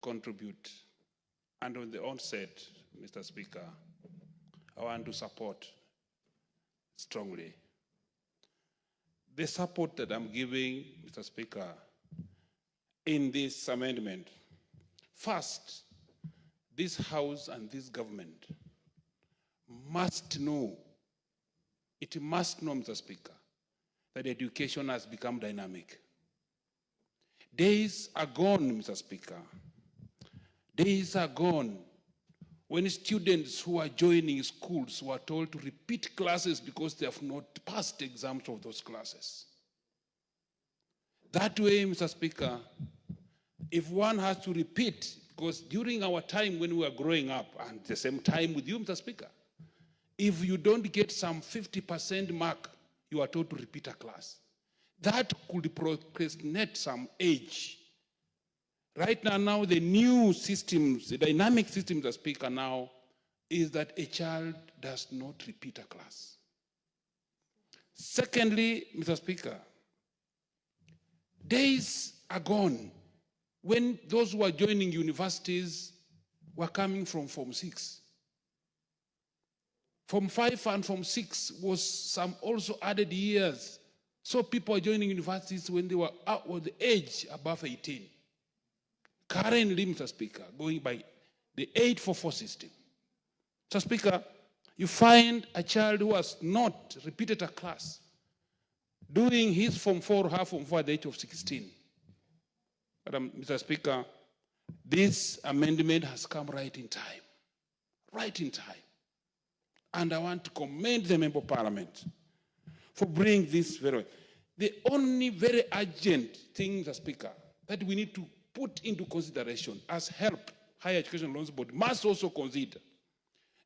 contribute. And on the onset, Mr. Speaker, I want to support strongly the support that I'm giving, Mr. Speaker, in this amendment. First, this House and this government must know, it must know, Mr. Speaker, that education has become dynamic. Days are gone, Mr. Speaker. Days are gone when students who are joining schools were told to repeat classes because they have not passed exams of those classes. That way, Mr. Speaker, if one has to repeat, because during our time when we were growing up, and the same time with you, Mr. Speaker, if you don't get some 50% mark, you are told to repeat a class. That could procrastinate some age. Right now, the new systems, the dynamic systems, Mr. Speaker, now is that a child does not repeat a class. Secondly, Mr. Speaker, days are gone when those who are joining universities were coming from Form 6. Form 5 and Form 6 was some also added years. So people are joining universities when they were out of the age above 18. Currently, Mr. Speaker, going by the 844 system, Mr. Speaker, you find a child who has not repeated a class doing his Form 4 or half Form 4 at the age of 16. But Mr. Speaker, this amendment has come right in time. Right in time. And I want to commend the Member of Parliament for bringing this very well. The only very urgent thing, Mr. Speaker, that we need to put into consideration as HELP, Higher Education Loans Board, must also consider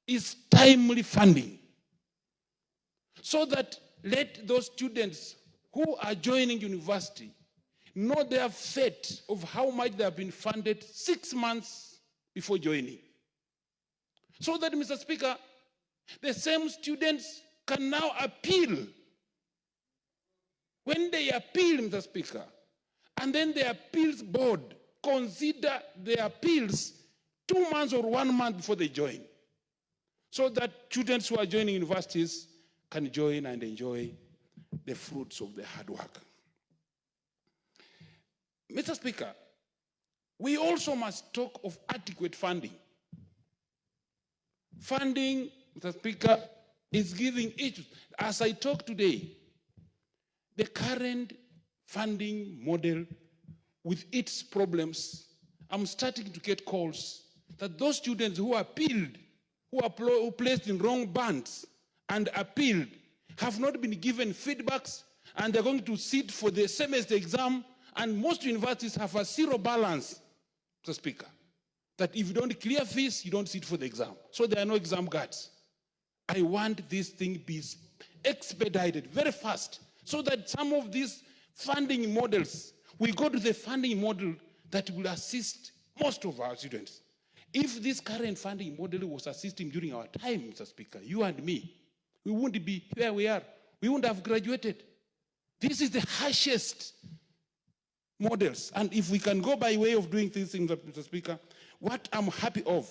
is timely funding. So that let those students who are joining university know their fate of how much they have been funded 6 months before joining. So that, Mr. Speaker, the same students can now appeal. When they appeal, Mr. Speaker, and then the appeals board consider the appeals 2 months or 1 month before they join, so that students who are joining universities can join and enjoy the fruits of their hard work. Mr. Speaker, we also must talk of adequate funding. Funding, Mr. Speaker, is giving each, as I talk today, the current funding model with its problems, I'm starting to get calls that those students who appealed, who placed in wrong bands and appealed, have not been given feedbacks, and they're going to sit for the semester exam, and most universities have a zero balance, Mr. Speaker, that if you don't clear fees, you don't sit for the exam. So there are no exam guards. I want this thing to be expedited very fast, so that some of these funding models, we go to the funding model that will assist most of our students. If this current funding model was assisting during our time, Mr. Speaker, you and me, we wouldn't be where we are. We wouldn't have graduated. This is the harshest models. And if we can go by way of doing these things, Mr. Speaker, what I'm happy of,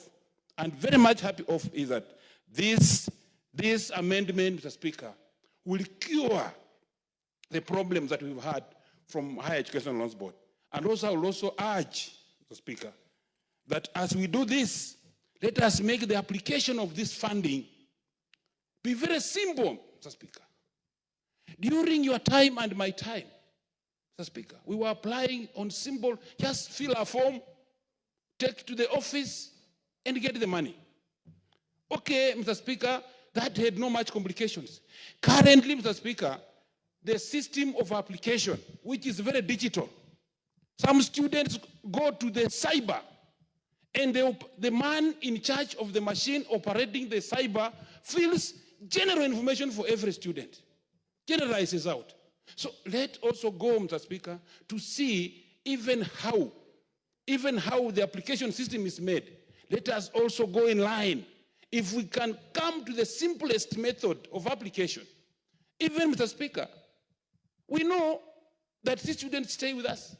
and very much happy of, is that this amendment, Mr. Speaker, will cure the problems that we've had from Higher Education Loans Board. And also, I will also urge, Mr. Speaker, that as we do this, let us make the application of this funding be very simple, Mr. Speaker. During your time and my time, Mr. Speaker, we were applying on simple, just fill a form, take to the office, and get the money. Okay, Mr. Speaker, that had no much complications. Currently, Mr. Speaker, the system of application, which is very digital, some students go to the cyber, and the man in charge of the machine operating the cyber fills general information for every student, generalizes out. So let also go, Mr. Speaker, to see even how the application system is made. Let us also go in line. If we can come to the simplest method of application, even, Mr. Speaker, we know that these students stay with us.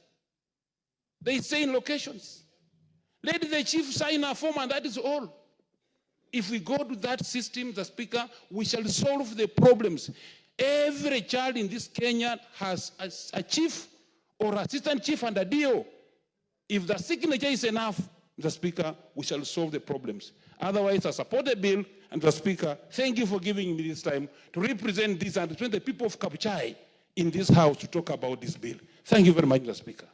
They stay in locations. Let the chief sign a form and that is all. If we go to that system, the Speaker, we shall solve the problems. Every child in this Kenya has a chief or assistant chief and a DO. If the signature is enough, the Speaker, we shall solve the problems. Otherwise, I support the bill, and the Speaker, thank you for giving me this time to represent this and represent the people of Kabuchai in this House to talk about this bill. Thank you very much, the Speaker.